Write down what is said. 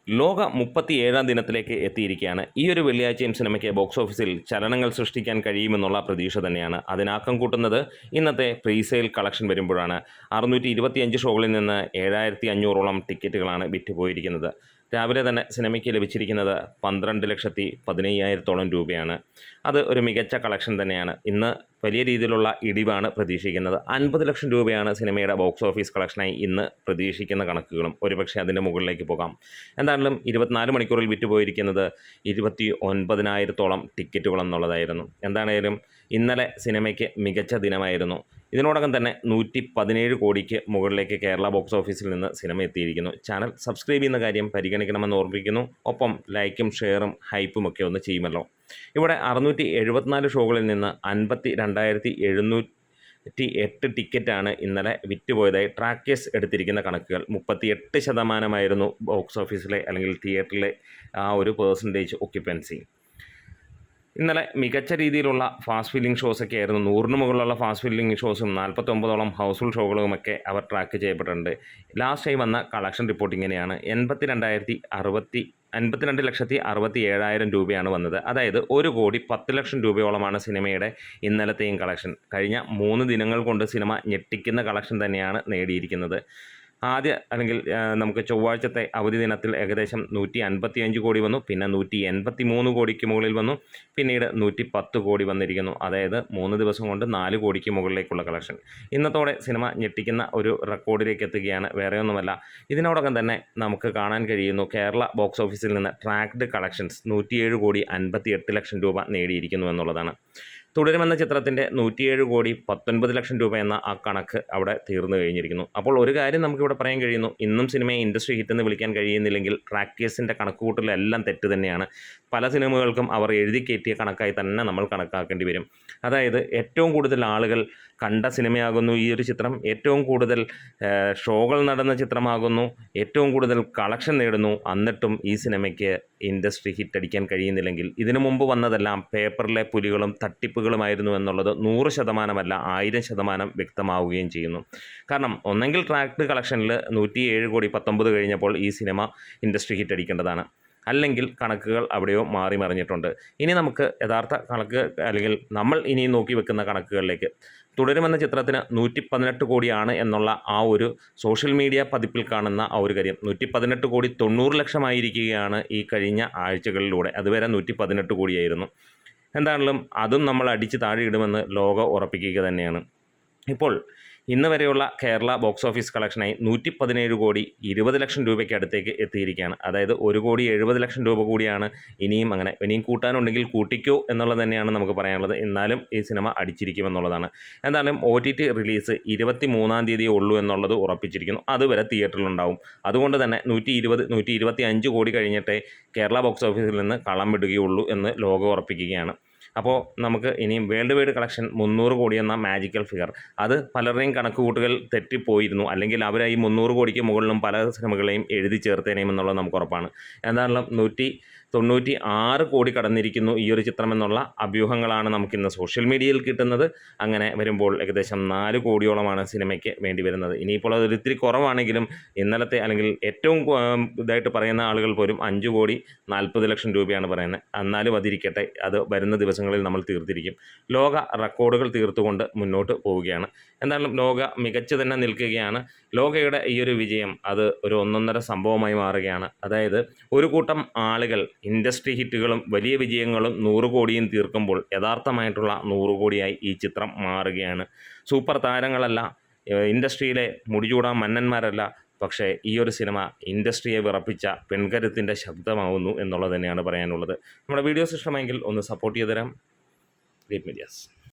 ലോക 37-ാം ദിനത്തിലേക്ക് എത്തിയിരിക്കുകയാണ്. ഈ ഒരു വെള്ളിയാഴ്ചയും സിനിമയ്ക്ക് ബോക്സ് ഓഫീസിൽ ചലനങ്ങൾ സൃഷ്ടിക്കാൻ കഴിയുമെന്നുള്ള പ്രതീക്ഷ തന്നെയാണ്. അതിനാക്കം കൂട്ടുന്നത് ഇന്നത്തെ പ്രീസെയിൽ കളക്ഷൻ വരുമ്പോഴാണ്. 625 ഷോകളിൽ നിന്ന് 7500ഓളം ടിക്കറ്റുകളാണ് വിറ്റുപോയിരിക്കുന്നത്. രാവിലെ തന്നെ സിനിമയ്ക്ക് ലഭിച്ചിരിക്കുന്നത് 12,15,000 രൂപയാണ്. അത് ഒരു മികച്ച കളക്ഷൻ തന്നെയാണ്. ഇന്ന് വലിയ രീതിയിലുള്ള ഇടിവാണ് പ്രതീക്ഷിക്കുന്നത്. 50 ലക്ഷം രൂപയാണ് സിനിമയുടെ ബോക്സ് ഓഫീസ് കളക്ഷനായി ഇന്ന് പ്രതീക്ഷിക്കുന്ന കണക്കുകളും. ഒരുപക്ഷെ അതിൻ്റെ മുകളിലേക്ക് പോകാം. എന്തായാലും 24 മണിക്കൂറിൽ വിറ്റുപോയിരിക്കുന്നത് 29,000ഓളം ടിക്കറ്റുകളെന്നുള്ളതായിരുന്നു. എന്താണേലും ഇന്നലെ സിനിമയ്ക്ക് മികച്ച ദിനമായിരുന്നു. ഇതിനോടകം തന്നെ 117 കോടിക്ക് മുകളിലേക്ക് കേരള ബോക്സ് ഓഫീസിൽ നിന്ന് സിനിമ എത്തിയിരിക്കുന്നു. ചാനൽ സബ്സ്ക്രൈബ് ചെയ്യുന്ന കാര്യം പരിഗണിക്കണമെന്ന് ഓർമ്മിപ്പിക്കുന്നു. ഒപ്പം ലൈക്കും ഷെയറും ഹൈപ്പും ഒക്കെ ഒന്ന് ചെയ്യുമല്ലോ. ഇവിടെ 674 ഷോകളിൽ നിന്ന് 52,708 ടിക്കറ്റാണ് ഇന്നലെ വിറ്റുപോയതായി ട്രാക്കേഴ്സ് എടുത്തിരിക്കുന്ന കണക്കുകൾ. 38% ബോക്സ് ഓഫീസിലെ അല്ലെങ്കിൽ തിയേറ്ററിലെ ആ ഒരു പെർസെൻറ്റേജ് ഒക്യുപ്പൻസി. ഇന്നലെ മികച്ച രീതിയിലുള്ള ഫാസ്റ്റ് ഫില്ലിംഗ് ഷോസൊക്കെ ആയിരുന്നു. 100-ന് മുകളിലുള്ള ഫാസ്റ്റ് ഫില്ലിംഗ് ഷോസും 49ഓളം ഹൗസ്ഫുൾ ഷോകളുമൊക്കെ അവർ ട്രാക്ക് ചെയ്യപ്പെട്ടിട്ടുണ്ട്. ലാസ്റ്റായി വന്ന കളക്ഷൻ റിപ്പോർട്ട് ഇങ്ങനെയാണ്. 52,67,000 രൂപയാണ് വന്നത്. അതായത് 1,10,00,000 രൂപയോളമാണ് സിനിമയുടെ ഇന്നലത്തെയും കളക്ഷൻ. കഴിഞ്ഞ 3 ദിനങ്ങൾ കൊണ്ട് സിനിമ ഞെട്ടിക്കുന്ന കളക്ഷൻ തന്നെയാണ് നേടിയിരിക്കുന്നത്. നമുക്ക് ചൊവ്വാഴ്ചത്തെ അവധി ദിനത്തിൽ ഏകദേശം 155 കോടി വന്നു. പിന്നെ 183 കോടിക്ക് മുകളിൽ വന്നു. പിന്നീട് 110 കോടി വന്നിരിക്കുന്നു. അതായത് 3 ദിവസം കൊണ്ട് 4 കോടിക്ക് മുകളിലേക്കുള്ള കളക്ഷൻ. ഇന്നത്തോടെ സിനിമ ഞെട്ടിക്കുന്ന ഒരു റെക്കോർഡിലേക്ക് എത്തുകയാണ്. വേറെയൊന്നുമല്ല, ഇതിനോടകം തന്നെ നമുക്ക് കാണാൻ കഴിയുന്നു കേരള ബോക്സ് ഓഫീസിൽ നിന്ന് ട്രാക്ഡ് കളക്ഷൻസ് 107,58,00,000 രൂപ നേടിയിരിക്കുന്നു എന്നുള്ളതാണ്. തുടരുമെന്ന ചിത്രത്തിൻ്റെ 107,19,00,000 രൂപ എന്ന ആ കണക്ക് അവിടെ തീർന്നു കഴിഞ്ഞിരിക്കുന്നു. അപ്പോൾ ഒരു കാര്യം നമുക്കിവിടെ പറയാൻ കഴിയുന്നു. ഇന്നും സിനിമയെ ഇൻഡസ്ട്രി ഹിറ്റെന്ന് വിളിക്കാൻ കഴിയുന്നില്ലെങ്കിൽ ട്രാക്കേഴ്സിൻ്റെ കണക്കുകൂട്ടലെല്ലാം തെറ്റ് തന്നെയാണ്. പല സിനിമകൾക്കും അവർ എഴുതി കയറ്റിയ കണക്കായി തന്നെ നമ്മൾ കണക്കാക്കേണ്ടി വരും. അതായത് ഏറ്റവും കൂടുതൽ ആളുകൾ കണ്ട സിനിമയാകുന്നു ഈ ഒരു ചിത്രം, ഏറ്റവും കൂടുതൽ ഷോകൾ നടന്ന ചിത്രമാകുന്നു, ഏറ്റവും കൂടുതൽ കളക്ഷൻ നേടുന്നു. എന്നിട്ടും ഈ സിനിമയ്ക്ക് ഇൻഡസ്ട്രി ഹിറ്റടിക്കാൻ കഴിയുന്നില്ലെങ്കിൽ ഇതിനു മുമ്പ് വന്നതെല്ലാം പേപ്പറിലെ പുലികളും തട്ടിപ്പുകളുമായിരുന്നു എന്നുള്ളത് 100% 1000% വ്യക്തമാവുകയും ചെയ്യുന്നു. കാരണം ഒന്നെങ്കിൽ ട്രാക്ട് കളക്ഷനിൽ 107,19,00,000 കഴിഞ്ഞപ്പോൾ ഈ സിനിമ ഇൻഡസ്ട്രി ഹിറ്റടിക്കേണ്ടതാണ്. അല്ലെങ്കിൽ കണക്കുകൾ അവിടെയോ മാറി മറിഞ്ഞിട്ടുണ്ട്. ഇനി നമുക്ക് യഥാർത്ഥ കണക്ക് അല്ലെങ്കിൽ നമ്മൾ ഇനി നോക്കി വെക്കുന്ന കണക്കുകളിലേക്ക്. തുടരുമെന്ന ചിത്രത്തിന് 118 കോടിയാണ് എന്നുള്ള ആ ഒരു സോഷ്യൽ മീഡിയ പതിപ്പിൽ കാണുന്ന ആ ഒരു കാര്യം 118 കോടി 90 ലക്ഷമായിരിക്കുകയാണ് ഈ കഴിഞ്ഞ ആഴ്ചകളിലൂടെ. അതുവരെ 118 കോടിയായിരുന്നു. എന്താണെങ്കിലും അതും നമ്മൾ അടിച്ച് താഴെ ഇടുമെന്ന് ലോകം ഉറപ്പിക്കുക തന്നെയാണ്. ഇപ്പോൾ ഇന്ന് വരെയുള്ള കേരള ബോക്സ് ഓഫീസ് കളക്ഷനായി 117 കോടി 20 ലക്ഷം രൂപയ്ക്ക് അടുത്തേക്ക് എത്തിയിരിക്കുകയാണ്. അതായത് 1,70,00,000 രൂപ കൂടിയാണ് ഇനിയും കൂട്ടാനുണ്ടെങ്കിൽ കൂട്ടിക്കോ എന്നുള്ളത് തന്നെയാണ് നമുക്ക് പറയാനുള്ളത്. എന്നാലും ഈ സിനിമ അടിച്ചിരിക്കുമെന്നുള്ളതാണ്. എന്തായാലും OTT റിലീസ് 23-ാം തീയതിയേ ഉള്ളൂ എന്നുള്ളത് ഉറപ്പിച്ചിരിക്കുന്നു. അതുവരെ തിയേറ്ററിലുണ്ടാവും. അതുകൊണ്ട് തന്നെ 125 കോടി കഴിഞ്ഞിട്ടേ കേരള ബോക്സ് ഓഫീസിൽ നിന്ന് കളം വിടുകയുള്ളൂ എന്ന് ലോകം ഉറപ്പിക്കുകയാണ്. അപ്പോൾ നമുക്ക് ഇനിയും വേൾഡ് വൈഡ് കളക്ഷൻ 300 കോടി എന്ന മാജിക്കൽ ഫിഗർ, അത് പലരുടെയും കണക്കുകൂട്ടുകൾ തെറ്റിപ്പോയിരുന്നു. അല്ലെങ്കിൽ അവർ ഈ 300 കോടിക്ക് മുകളിലും പല സിനിമകളെയും എഴുതി ചേർത്തേനെയുമെന്നുള്ളത് നമുക്ക് ഉറപ്പാണ്. എന്തായാലും 196 കോടി കടന്നിരിക്കുന്നു ഈ ഒരു ചിത്രം എന്നുള്ള അഭ്യൂഹങ്ങളാണ് നമുക്കിന്ന് സോഷ്യൽ മീഡിയയിൽ കിട്ടുന്നത്. അങ്ങനെ വരുമ്പോൾ ഏകദേശം 4 കോടിയോളമാണ് സിനിമയ്ക്ക് വേണ്ടി വരുന്നത്. ഇനിയിപ്പോൾ അതൊരു ഇത്തിരി കുറവാണെങ്കിലും ഇന്നലത്തെ അല്ലെങ്കിൽ ഏറ്റവും ഇതായിട്ട് പറയുന്ന ആളുകൾ പോലും 5,40,00,000 രൂപയാണ് പറയുന്നത്. എന്നാലും അതിരിക്കട്ടെ, അത് വരുന്ന ദിവസങ്ങളിൽ നമ്മൾ തീർത്തിരിക്കും. ലോക റെക്കോർഡുകൾ തീർത്തുകൊണ്ട് മുന്നോട്ട് പോവുകയാണ്. എന്തായാലും ലോക മികച്ചു തന്നെ നിൽക്കുകയാണ്. ലോകയുടെ ഈ ഒരു വിജയം അത് ഒരു ഒന്നൊന്നര സംഭവമായി മാറുകയാണ്. അതായത് ഒരു കൂട്ടം ആളുകൾ ഇൻഡസ്ട്രി ഹിറ്റുകളും വലിയ വിജയങ്ങളും 100 കോടിയും തീർക്കുമ്പോൾ യഥാർത്ഥമായിട്ടുള്ള 100 കോടിയായി ഈ ചിത്രം മാറുകയാണ്. സൂപ്പർ താരങ്ങളല്ല, ഇൻഡസ്ട്രിയിലെ മുടിചൂടാൻ മന്നന്മാരല്ല, പക്ഷേ ഈ ഒരു സിനിമ ഇൻഡസ്ട്രിയെ വിറപ്പിച്ച പെൺകരുത്തിൻ്റെ ശബ്ദമാവുന്നു എന്നുള്ളത് തന്നെയാണ് പറയാനുള്ളത്. നമ്മുടെ വീഡിയോസ് ഇഷ്ടമെങ്കിൽ ഒന്ന് സപ്പോർട്ട് ചെയ്ത് തരാം. Greet medias.